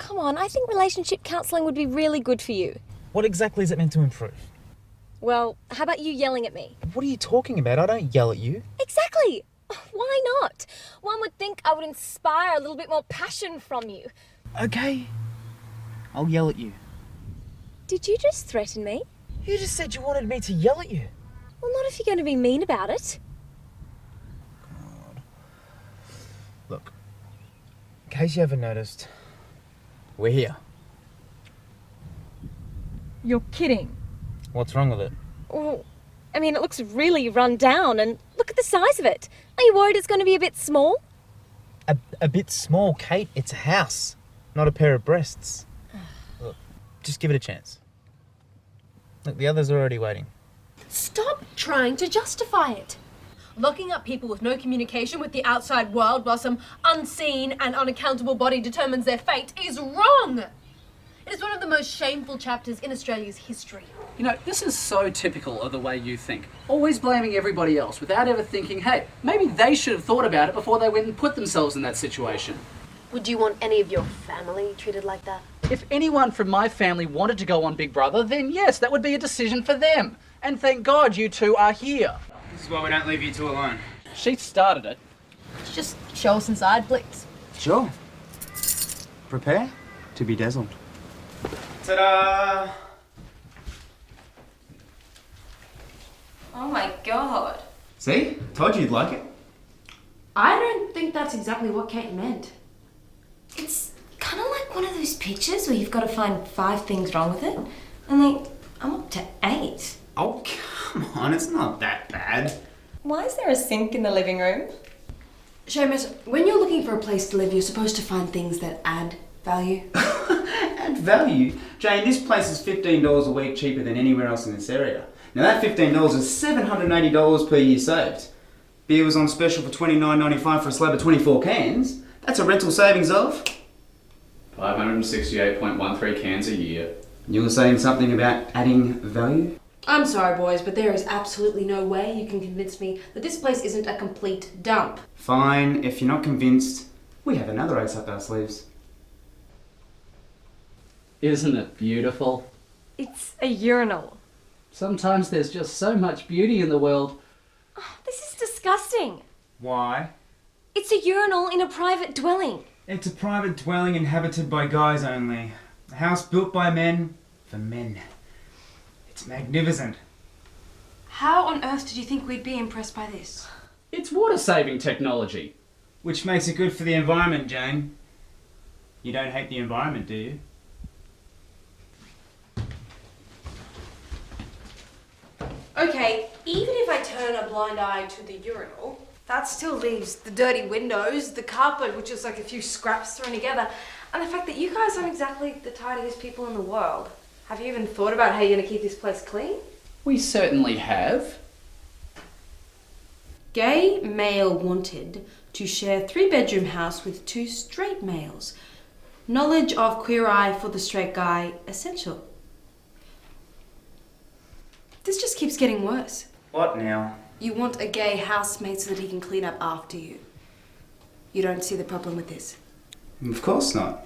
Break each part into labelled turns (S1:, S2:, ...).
S1: come on, I think relationship counselling would be really good for you.
S2: What exactly is it meant to improve?
S1: Well, how about you yelling at me?
S2: What are you talking about? I don't yell at you.
S1: Exactly! Why not? One would think I would inspire a little bit more passion from you.
S2: Okay. I'll yell at you.
S1: Did you just threaten me?
S2: You just said you wanted me to yell at you.
S1: Well, not if you're going to be mean about it.
S2: God. Look, in case you haven't noticed, we're here.
S1: You're kidding.
S2: What's wrong with it?
S1: Well, I mean, it looks really run down, and look at the size of it. Are you worried it's going to be a bit small?
S2: A bit small, Kate. It's a house, not a pair of breasts. Look, just give it a chance. Look, the others are already waiting.
S3: Stop trying to justify it. Locking up people with no communication with the outside world while some unseen and unaccountable body determines their fate is wrong. It is one of the most shameful chapters in Australia's history.
S4: You know, this is so typical of the way you think. Always blaming everybody else without ever thinking, hey, maybe they should have thought about it before they went and put themselves in that situation.
S3: Would you want any of your family treated like that?
S4: If anyone from my family wanted to go on Big Brother, then yes, that would be a decision for them. And thank God you two are here.
S5: This is why we don't leave you two alone.
S4: She started it.
S3: Just show us inside, please.
S5: Sure. Prepare to be dazzled. Ta-da!
S3: Oh my God.
S5: See? Told you you'd like it.
S6: I don't think that's exactly what Kate meant.
S7: It's kind of like one of those pictures where you've got to find 5 things wrong with it. And like, I'm up to 8.
S5: Oh, come on, it's not that bad.
S7: Why is there a sink in the living room?
S6: Shamus, when you're looking for a place to live, you're supposed to find things that add value.
S5: Add value? Jane, this place is $15 a week cheaper than anywhere else in this area. Now that $15 is $780 per year saved. Beer was on special for $29.95 for a slab of 24 cans. That's a rental savings of
S4: 568.13 cans a year.
S5: You were saying something about adding value?
S6: I'm sorry, boys, but there is absolutely no way you can convince me that this place isn't a complete dump.
S5: Fine, if you're not convinced, we have another ace up our sleeves.
S4: Isn't it beautiful?
S1: It's a urinal.
S4: Sometimes there's just so much beauty in the world.
S1: Oh, this is disgusting.
S2: Why?
S1: It's a urinal in a private dwelling.
S2: It's a private dwelling inhabited by guys only. A house built by men for men. It's magnificent.
S6: How on earth did you think we'd be impressed by this?
S4: It's water-saving technology.
S2: Which makes it good for the environment, Jane. You don't hate the environment, do you?
S6: Okay, even if I turn a blind eye to the urinal, that still leaves the dirty windows, the carpet, which is like a few scraps thrown together, and the fact that you guys aren't exactly the tidiest people in the world. Have you even thought about how you're going to keep this place clean?
S4: We certainly have.
S6: Gay male wanted to share 3-bedroom house with 2 straight males. Knowledge of queer eye for the straight guy essential. This just keeps getting worse.
S5: What now?
S6: You want a gay housemate so that he can clean up after you. You don't see the problem with this?
S5: Of course not.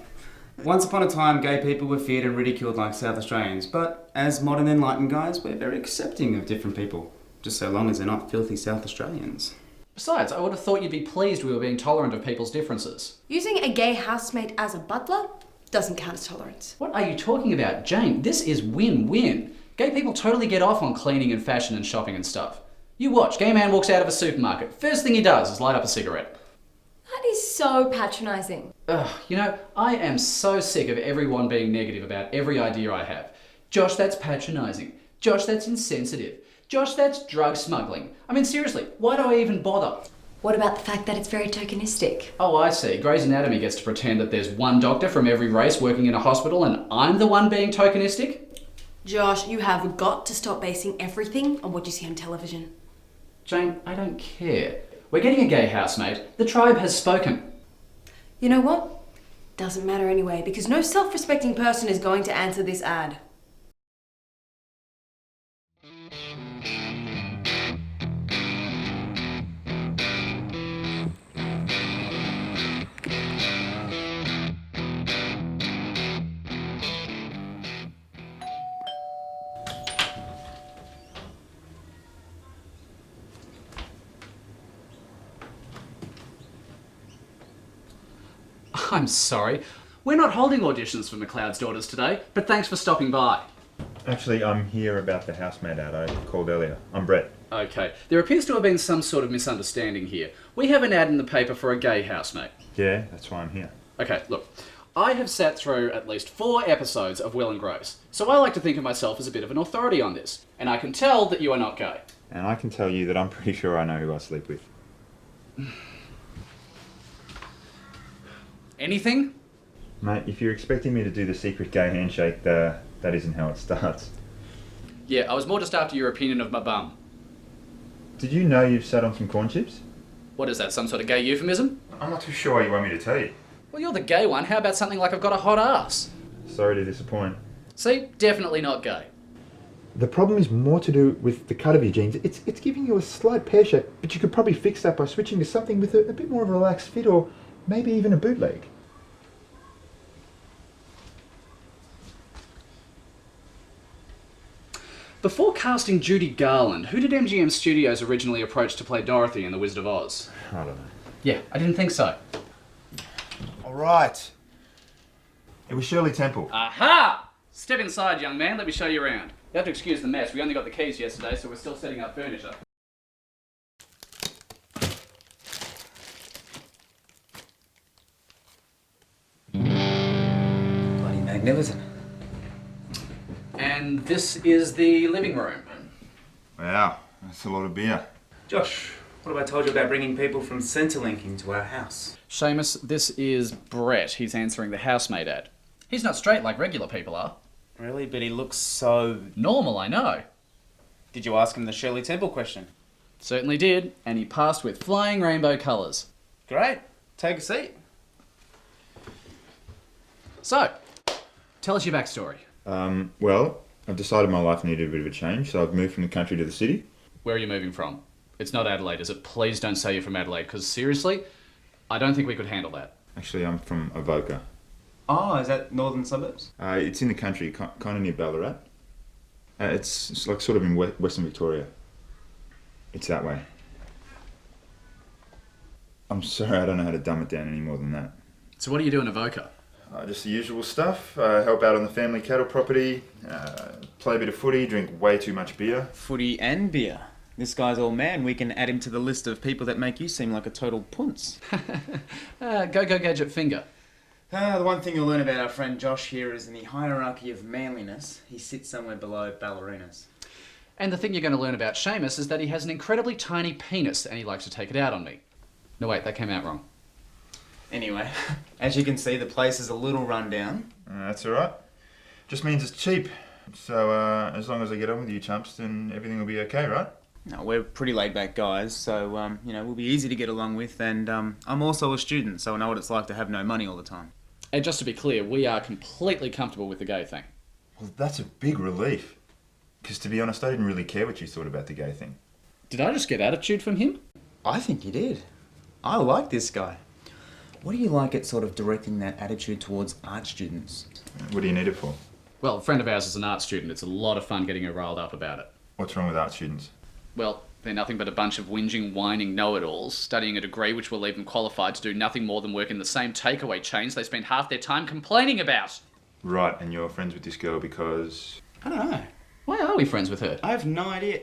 S5: Once upon a time, gay people were feared and ridiculed like South Australians, but as modern enlightened guys, we're very accepting of different people, just so long as they're not filthy South Australians.
S4: Besides, I would have thought you'd be pleased we were being tolerant of people's differences.
S6: Using a gay housemate as a butler doesn't count as tolerance.
S4: What are you talking about, Jane? This is win-win. Gay people totally get off on cleaning and fashion and shopping and stuff. You watch, gay man walks out of a supermarket. First thing he does is light up a cigarette.
S7: That is so patronising.
S4: Ugh, you know, I am so sick of everyone being negative about every idea I have. Josh, that's patronising. Josh, that's insensitive. Josh, that's drug smuggling. I mean, seriously, why do I even bother?
S7: What about the fact that it's very tokenistic?
S4: Oh, I see. Grey's Anatomy gets to pretend that there's one doctor from every race working in a hospital and I'm the one being tokenistic?
S6: Josh, you have got to stop basing everything on what you see on television.
S4: Jane, I don't care. We're getting a gay housemate. The tribe has spoken.
S6: You know what? Doesn't matter anyway, because no self-respecting person is going to answer this ad.
S4: I'm sorry. We're not holding auditions for McLeod's Daughters today, but thanks for stopping by.
S8: Actually, I'm here about the housemate ad I called earlier. I'm Brett.
S4: Okay, there appears to have been some sort of misunderstanding here. We have an ad in the paper for a gay housemate.
S8: Yeah, that's why I'm here.
S4: Okay, look. I have sat through at least 4 episodes of Will and Grace, so I like to think of myself as a bit of an authority on this. And I can tell that you are not gay.
S8: And I can tell you that I'm pretty sure I know who I sleep with.
S4: Anything?
S8: Mate, if you're expecting me to do the secret gay handshake, that isn't how it starts.
S4: Yeah, I was more just after your opinion of my bum.
S8: Did you know you've sat on some corn chips?
S4: What is that, some sort of gay euphemism?
S8: I'm not too sure what you want me to tell you.
S4: Well, you're the gay one. How about something like I've got a hot ass?
S8: Sorry to disappoint.
S4: See, definitely not gay.
S9: The problem is more to do with the cut of your jeans. It's giving you a slight pear shape, but you could probably fix that by switching to something with a bit more of a relaxed fit, or maybe even a bootleg.
S4: Before casting Judy Garland, who did MGM Studios originally approach to play Dorothy in The Wizard of Oz?
S8: I don't know.
S4: Yeah, I didn't think so.
S8: All right. It was Shirley Temple.
S4: Aha! Step inside, young man. Let me show you around. You have to excuse the mess. We only got the keys yesterday, so we're still setting up furniture.
S5: Bloody magnificent.
S4: And this is the living room.
S8: Wow, that's a lot of beer.
S5: Josh, what have I told you about bringing people from Centrelink into our house?
S4: Shamus, this is Brett. He's answering the housemate ad. He's not straight like regular people are.
S5: Really? But he looks so...
S4: Normal, I know.
S5: Did you ask him the Shirley Temple question?
S4: Certainly did, and he passed with flying rainbow colours.
S5: Great. Take a seat.
S4: So, tell us your backstory.
S8: Well, I've decided my life needed a bit of a change, so I've moved from the country to the city.
S4: Where are you moving from? It's not Adelaide, is it? Please don't say you're from Adelaide, because seriously, I don't think we could handle that.
S8: Actually, I'm from Avoca.
S5: Oh, is that northern suburbs?
S8: It's in the country, kind of near Ballarat. It's like sort of in Western Victoria. It's that way. I'm sorry, I don't know how to dumb it down any more than that.
S4: So what do you do in Avoca?
S8: Just the usual stuff. Help out on the family cattle property, play a bit of footy, drink way too much beer.
S5: Footy and beer. This guy's all man. We can add him to the list of people that make you seem like a total punce.
S4: Go gadget finger.
S5: The one thing you'll learn about our friend Josh here is in the hierarchy of manliness, he sits somewhere below ballerinas.
S4: And the thing you're going to learn about Shamus is that he has an incredibly tiny penis and he likes to take it out on me. No wait, that came out wrong.
S5: Anyway, as you can see, the place is a little run down.
S8: That's alright. Just means it's cheap. So as long as I get on with you chumps, then everything will be okay, right?
S5: No, we're pretty laid-back guys, so, we'll be easy to get along with, and I'm also a student, so I know what it's like to have no money all the time.
S4: And just to be clear, we are completely comfortable with the gay thing.
S8: Well, that's a big relief. Because to be honest, I didn't really care what you thought about the gay thing.
S4: Did I just get attitude from him?
S5: I think you did. I like this guy. What do you like at sort of directing that attitude towards art students?
S8: What do you need it for?
S4: Well, a friend of ours is an art student. It's a lot of fun getting her riled up about it.
S8: What's wrong with art students?
S4: Well, they're nothing but a bunch of whinging, whining know-it-alls, studying a degree which will leave them qualified to do nothing more than work in the same takeaway chains they spend half their time complaining about.
S8: Right, and you're friends with this girl because...
S5: I don't know.
S4: Why are we friends with her?
S5: I have no idea.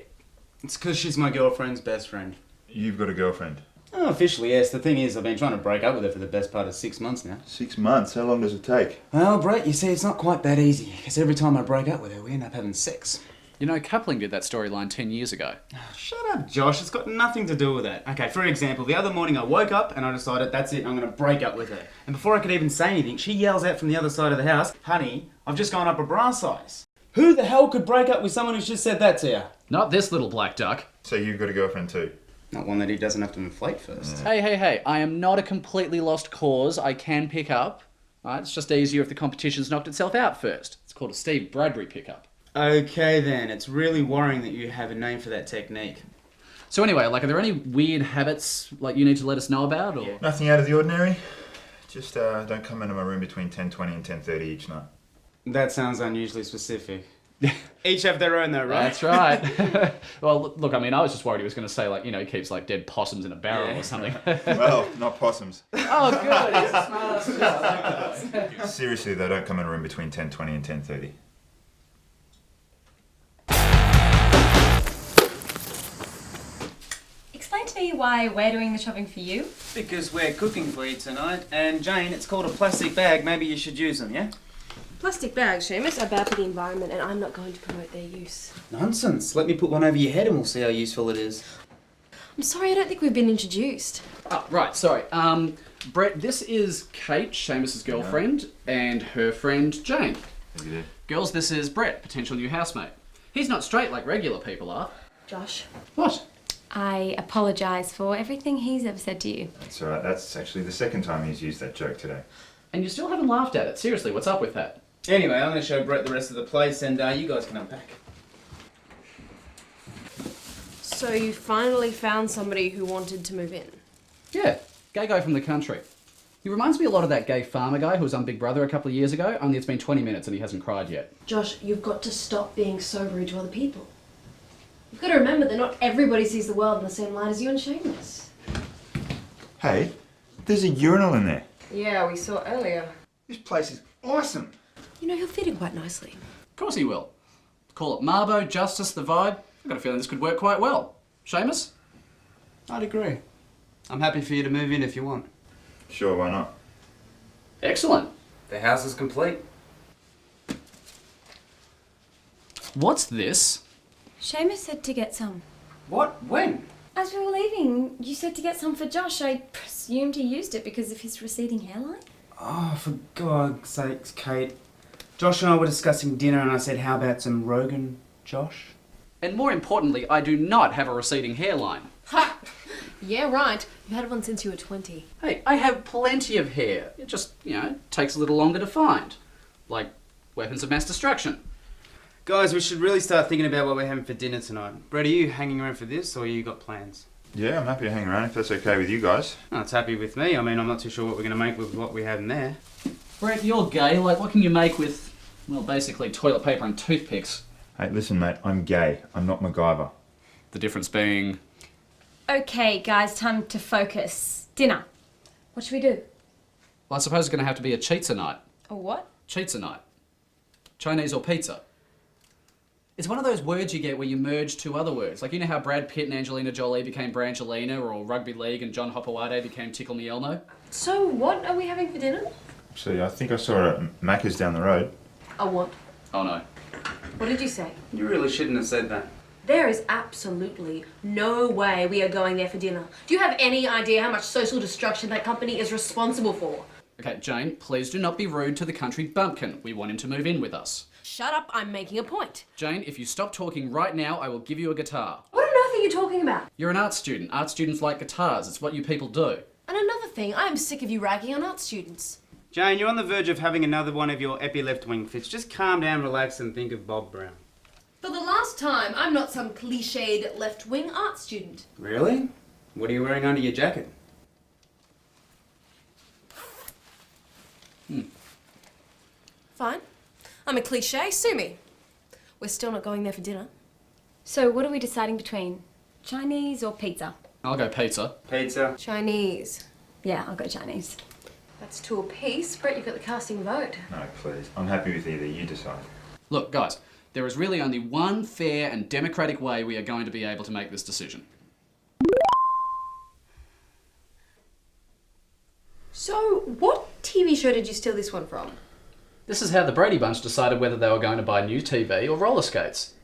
S5: It's because she's my girlfriend's best friend.
S8: You've got a girlfriend?
S5: Oh, officially, yes. The thing is, I've been trying to break up with her for the best part of 6 months now.
S8: 6 months? How long does it take?
S5: Well, Brett, you see, it's not quite that easy, because every time I break up with her, we end up having sex.
S4: You know, coupling did that storyline 10 years ago.
S5: Shut up, Josh. It's got nothing to do with that. Okay, for example, the other morning I woke up and I decided, that's it, I'm going to break up with her. And before I could even say anything, she yells out from the other side of the house, honey, I've just gone up a bra size. Who the hell could break up with someone who's just said that to you?
S4: Not this little black duck.
S8: So you've got a girlfriend too?
S5: Not one that he doesn't have to inflate first.
S4: Hey, I am not a completely lost cause. I can pick up. Right, it's just easier if the competition's knocked itself out first. It's called a Steve Bradbury pickup.
S5: Okay then, it's really worrying that you have a name for that technique.
S4: So anyway, like, are there any weird habits, like, you need to let us know about, or...?
S8: Nothing out of the ordinary. Just don't come into my room between 10:20 and 10:30 each night.
S5: That sounds unusually specific. Each have their own though, right?
S4: That's right. Well, look, I mean, I was just worried he was going to say, like, you know, he keeps, like, dead possums in a barrel or something.
S8: Well, not possums.
S4: Oh, good. He's a smart.
S8: Seriously, they don't come in a room between 10:20 and 10:30.
S7: Explain to me why we're doing the shopping for you.
S5: Because we're cooking for you tonight, and Jane, it's called a plastic bag. Maybe you should use them, yeah?
S6: Plastic bags, Shamus, are bad for the environment, and I'm not going to promote their use.
S5: Nonsense. Let me put one over your head and we'll see how useful it is.
S6: I'm sorry, I don't think we've been introduced.
S4: Oh, right, sorry. Brett, this is Kate, Shamus's girlfriend, and her friend Jane. Girls, this is Brett, potential new housemate. He's not straight like regular people are.
S6: Josh.
S4: What?
S7: I apologise for everything he's ever said to you.
S8: That's all right. That's actually the second time he's used that joke today.
S4: And you still haven't laughed at it. Seriously, what's up with that?
S5: Anyway, I'm going to show Brett the rest of the place, and you guys can unpack.
S6: So you finally found somebody who wanted to move in?
S4: Yeah, gay guy from the country. He reminds me a lot of that gay farmer guy who was on Big Brother a couple of years ago, only it's been 20 minutes and he hasn't cried yet.
S6: Josh, you've got to stop being so rude to other people. You've got to remember that not everybody sees the world in the same light as you and Shamus.
S8: Hey, there's a urinal in there.
S6: Yeah, we saw earlier.
S8: This place is awesome.
S6: You know, he'll fit in quite nicely.
S4: Of course he will. Call it Marbo, Justice, the vibe. I've got a feeling this could work quite well. Shamus?
S5: I'd agree. I'm happy for you to move in if you want.
S8: Sure, why not?
S4: Excellent.
S5: The house is complete.
S4: What's this?
S7: Shamus said to get some.
S5: What? When?
S7: As we were leaving, you said to get some for Josh. I presumed he used it because of his receding hairline.
S5: Oh, for God's sakes, Kate. Josh and I were discussing dinner and I said, how about some Rogan, Josh?
S4: And more importantly, I do not have a receding hairline.
S6: Ha! Yeah, right. You've had one since you were 20.
S4: Hey, I have plenty of hair. It just, you know, takes a little longer to find. Like weapons of mass destruction.
S5: Guys, we should really start thinking about what we're having for dinner tonight. Brett, are you hanging around for this or you got plans?
S8: Yeah, I'm happy to hang around if that's okay with you guys.
S5: Oh, it's happy with me. I mean, I'm not too sure what we're going to make with what we have in there.
S4: Brett, you're gay. Like, what can you make with, well, basically toilet paper and toothpicks?
S8: Hey, listen, mate, I'm gay. I'm not MacGyver.
S4: The difference being...
S7: Okay, guys, time to focus. Dinner. What should we do?
S4: Well, I suppose it's going to have to be a cheetza night.
S7: A what?
S4: Cheetza night. Chinese or pizza. It's one of those words you get where you merge two other words. Like, you know how Brad Pitt and Angelina Jolie became Brangelina, or Rugby League and John Hopewade became Tickle Me Elmo?
S6: So, what are we having for dinner?
S8: See, I think I saw it at Macca's down the road.
S6: A what?
S4: Oh no.
S6: What did you say?
S5: You really shouldn't have said that.
S6: There is absolutely no way we are going there for dinner. Do you have any idea how much social destruction that company is responsible for?
S4: Okay, Jane, please do not be rude to the country bumpkin. We want him to move in with us.
S6: Shut up, I'm making a point.
S4: Jane, if you stop talking right now, I will give you a guitar.
S6: What on earth are you talking about?
S4: You're an art student. Art students like guitars. It's what you people do.
S6: And another thing, I am sick of you ragging on art students.
S5: Jane, you're on the verge of having another one of your epi left wing fits. Just calm down, relax, and think of Bob Brown.
S6: For the last time, I'm not some cliched left-wing art student.
S5: Really? What are you wearing under your jacket?
S6: Fine. I'm a cliche, sue me. We're still not going there for dinner.
S7: So what are we deciding between? Chinese or pizza?
S4: I'll go pizza.
S5: Pizza.
S6: Chinese.
S7: Yeah, I'll go Chinese.
S6: That's two apiece. Brett, you've got the casting vote.
S8: No, please. I'm happy with either. You decide.
S4: Look, guys, there is really only one fair and democratic way we are going to be able to make this decision.
S6: So, what TV show did you steal this one from?
S4: This is how the Brady Bunch decided whether they were going to buy new TV or roller skates.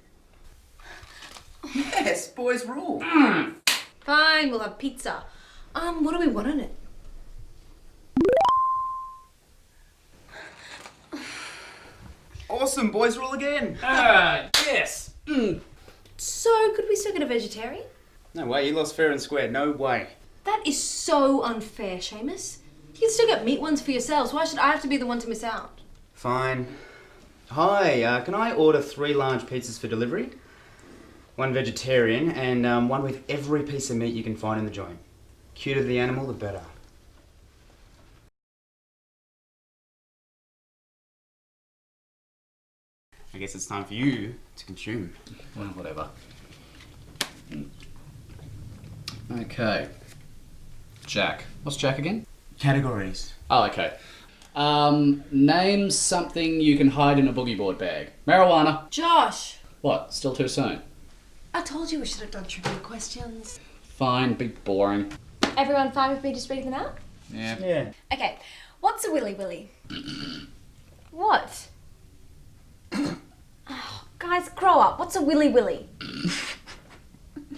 S5: Yes, boys rule.
S6: Fine, we'll have pizza. What do we want on it?
S5: Awesome, boys rule again.
S4: Yes!
S6: So, could we still get a vegetarian?
S5: No way, you lost fair and square. No way.
S6: That is so unfair, Shamus. You can still get meat ones for yourselves. Why should I have to be the one to miss out?
S5: Fine. Hi, can I order 3 large pizzas for delivery? 1 vegetarian and one with every piece of meat you can find in the joint. Cuter the animal, the better. I guess it's time for you to consume.
S4: Well, whatever. Okay. Jack. What's Jack again?
S5: Categories.
S4: Oh, okay. Name something you can hide in a boogie board bag. Marijuana.
S3: Josh!
S4: What? Still too soon?
S3: I told you we should have done trivia questions.
S4: Fine, be boring.
S1: Everyone fine with me just reading them out?
S4: Yeah.
S5: Yeah.
S1: Okay, what's a willy willy? What? Oh, guys, grow up. What's a willy willy?
S5: Do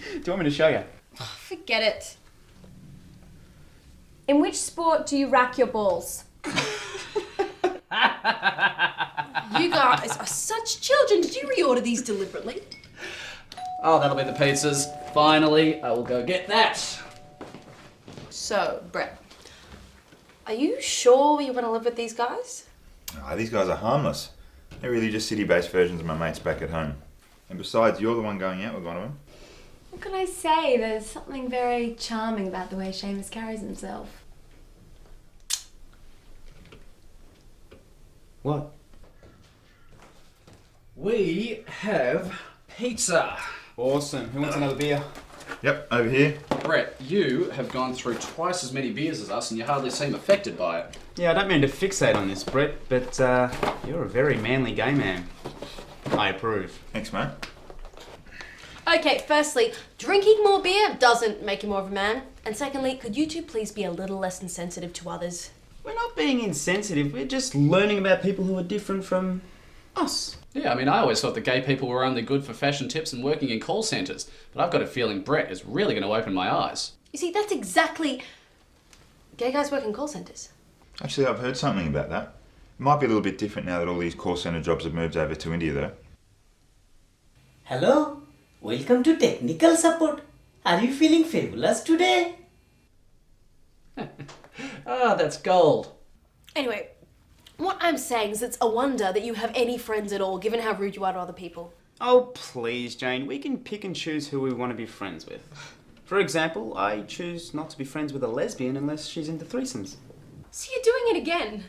S5: you want me to show you?
S1: Forget it. In which sport do you rack your balls?
S3: You guys are such children. Did you reorder these deliberately?
S4: Oh, that'll be the pizzas. Finally, I will go get that.
S6: So, Brett, are you sure you want to live with these guys?
S8: These guys are harmless. They're really just city-based versions of my mates back at home. And besides, you're the one going out with one of them.
S7: What can I say? There's something very charming about the way Shamus carries himself.
S5: What?
S4: We have pizza.
S5: Awesome. Who wants another beer?
S8: Yep, over here.
S4: Brett, you have gone through twice as many beers as us and you hardly seem affected by it.
S5: Yeah, I don't mean to fixate on this, Brett, but you're a very manly gay man. I approve.
S8: Thanks, mate.
S6: Okay, firstly, drinking more beer doesn't make you more of a man. And secondly, could you two please be a little less insensitive to others?
S5: We're not being insensitive, we're just learning about people who are different from us.
S4: Yeah, I mean, I always thought that gay people were only good for fashion tips and working in call centres, but I've got a feeling Brett is really going to open my eyes.
S6: You see, that's exactly... Gay guys work in call centres.
S8: Actually, I've heard something about that. It might be a little bit different now that all these call centre jobs have moved over to India, though.
S10: Hello, welcome to technical support. Are you feeling fabulous today?
S4: Ah, that's gold.
S6: Anyway, what I'm saying is it's a wonder that you have any friends at all, given how rude you are to other people.
S5: Oh, please, Jane, we can pick and choose who we want to be friends with. For example, I choose not to be friends with a lesbian unless she's into threesomes.
S6: So you're doing it again.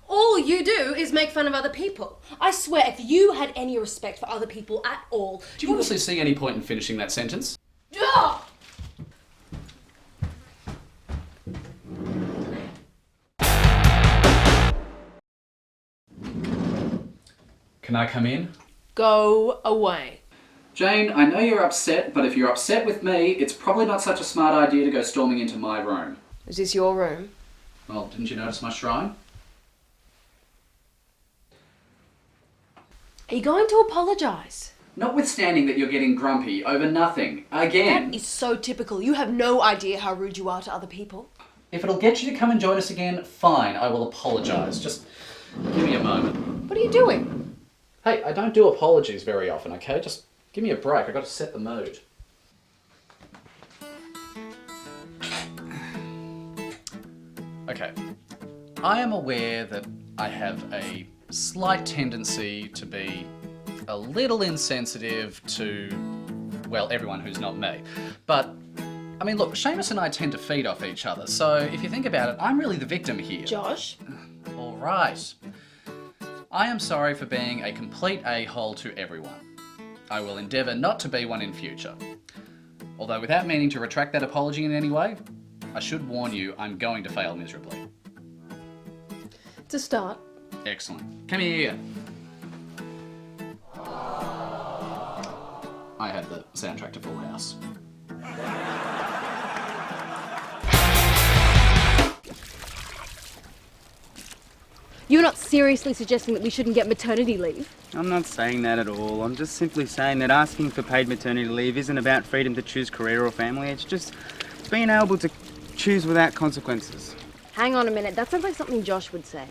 S6: All you do is make fun of other people. I swear, if you had any respect for other people at all...
S4: Do you honestly see any point in finishing that sentence?
S6: Ugh!
S4: Can I come in?
S3: Go away.
S4: Jane, I know you're upset, but if you're upset with me, it's probably not such a smart idea to go storming into my room.
S3: Is this your room?
S4: Well, didn't you notice my shrine?
S6: Are you going to apologise?
S4: Notwithstanding that you're getting grumpy over nothing, again.
S6: That is so typical. You have no idea how rude you are to other people.
S4: If it'll get you to come and join us again, fine, I will apologise. Just give me a moment.
S3: What are you doing?
S4: Hey, I don't do apologies very often, okay? Just give me a break, I've got to set the mood. Okay, I am aware that I have a slight tendency to be a little insensitive to, well, everyone who's not me. But, I mean, look, Shamus and I tend to feed off each other, so if you think about it, I'm really the victim here.
S3: Josh?
S4: All right. I am sorry for being a complete a-hole to everyone. I will endeavour not to be one in future. Although without meaning to retract that apology in any way, I should warn you I'm going to fail miserably.
S3: To start.
S4: Excellent. Come here. I had the soundtrack to Full House.
S1: You're not seriously suggesting that we shouldn't get maternity leave?
S5: I'm not saying that at all. I'm just simply saying that asking for paid maternity leave isn't about freedom to choose career or family. It's just being able to choose without consequences.
S1: Hang on a minute, that sounds like something Josh would say.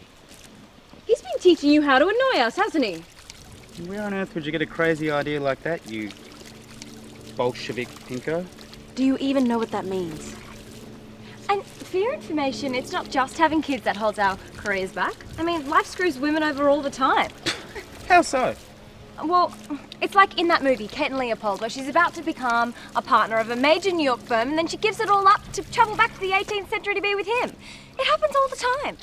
S1: He's been teaching you how to annoy us, hasn't he?
S5: Where on earth would you get a crazy idea like that, you Bolshevik pinko?
S1: Do you even know what that means? And for your information, it's not just having kids that holds our careers back. I mean, life screws women over all the time.
S5: How so?
S1: Well, it's like in that movie, Kate and Leopold, where she's about to become a partner of a major New York firm and then she gives it all up to travel back to the 18th century to be with him. It happens all the time.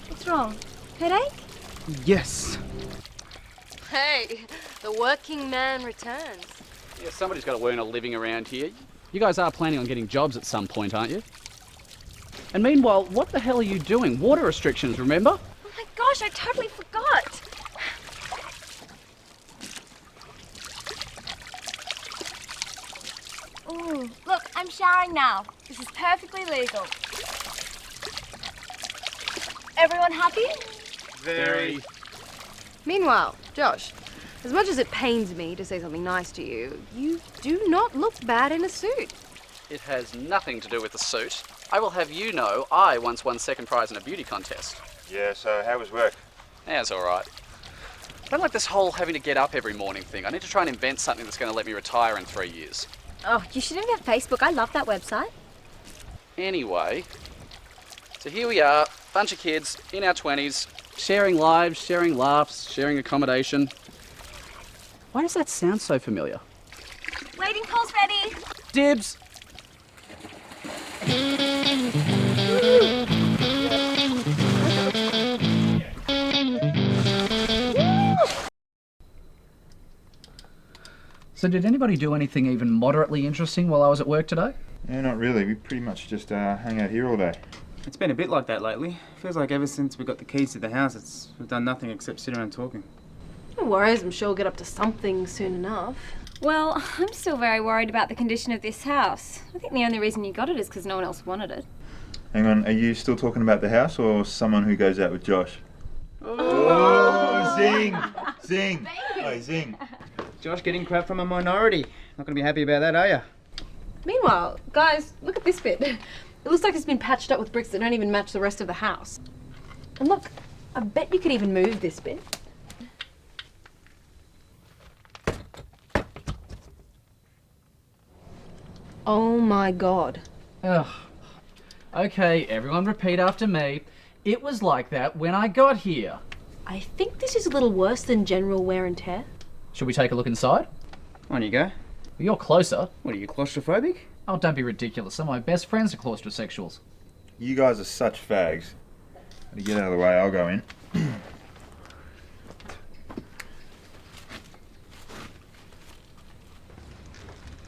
S1: What's wrong? Headache?
S5: Yes.
S6: Hey, the working man returns.
S4: Yeah, somebody's got to earn a living around here. You guys are planning on getting jobs at some point, aren't you? And meanwhile, what the hell are you doing? Water restrictions, remember?
S1: Oh my gosh, I totally forgot. Ooh, look, I'm showering now. This is perfectly legal. Everyone happy?
S4: Very.
S6: Meanwhile, Josh, as much as it pains me to say something nice to you, you do not look bad in a suit.
S4: It has nothing to do with the suit. I will have you know, I once won second prize in a beauty contest.
S8: Yeah, so how was work?
S4: Yeah, it's alright. I don't like this whole having to get up every morning thing. I need to try and invent something that's going to let me retire in 3 years.
S1: Oh, you should have Facebook. I love that website.
S4: Anyway, so here we are, bunch of kids in our 20s, sharing lives, sharing laughs, sharing accommodation. Why does that sound so familiar?
S1: Waiting pool's ready.
S4: Dibs! So did anybody do anything even moderately interesting while I was at work today?
S8: Yeah, not really. We pretty much just hang out here all day.
S5: It's been a bit like that lately. Feels like ever since we got the keys to the house, we've done nothing except sit around talking.
S6: No worries, I'm sure we'll get up to something soon enough.
S1: Well, I'm still very worried about the condition of this house. I think the only reason you got it is because no one else wanted it.
S8: Hang on, are you still talking about the house or someone who goes out with Josh? Oh, zing! Zing! Oh, zing!
S5: Josh getting crap from a minority. Not gonna be happy about that, are you?
S3: Meanwhile, guys, look at this bit. It looks like it's been patched up with bricks that don't even match the rest of the house. And look, I bet you could even move this bit. Oh my god.
S4: Ugh. Okay, everyone repeat after me. It was like that when I got here.
S3: I think this is a little worse than general wear and tear.
S4: Should we take a look inside?
S5: On you go.
S4: You're closer.
S5: What are you, claustrophobic?
S4: Oh, don't be ridiculous. Some of my best friends are claustrosexuals.
S8: You guys are such fags. To get out of the way, I'll go in.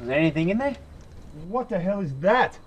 S5: Is there anything in there?
S9: What the hell is that?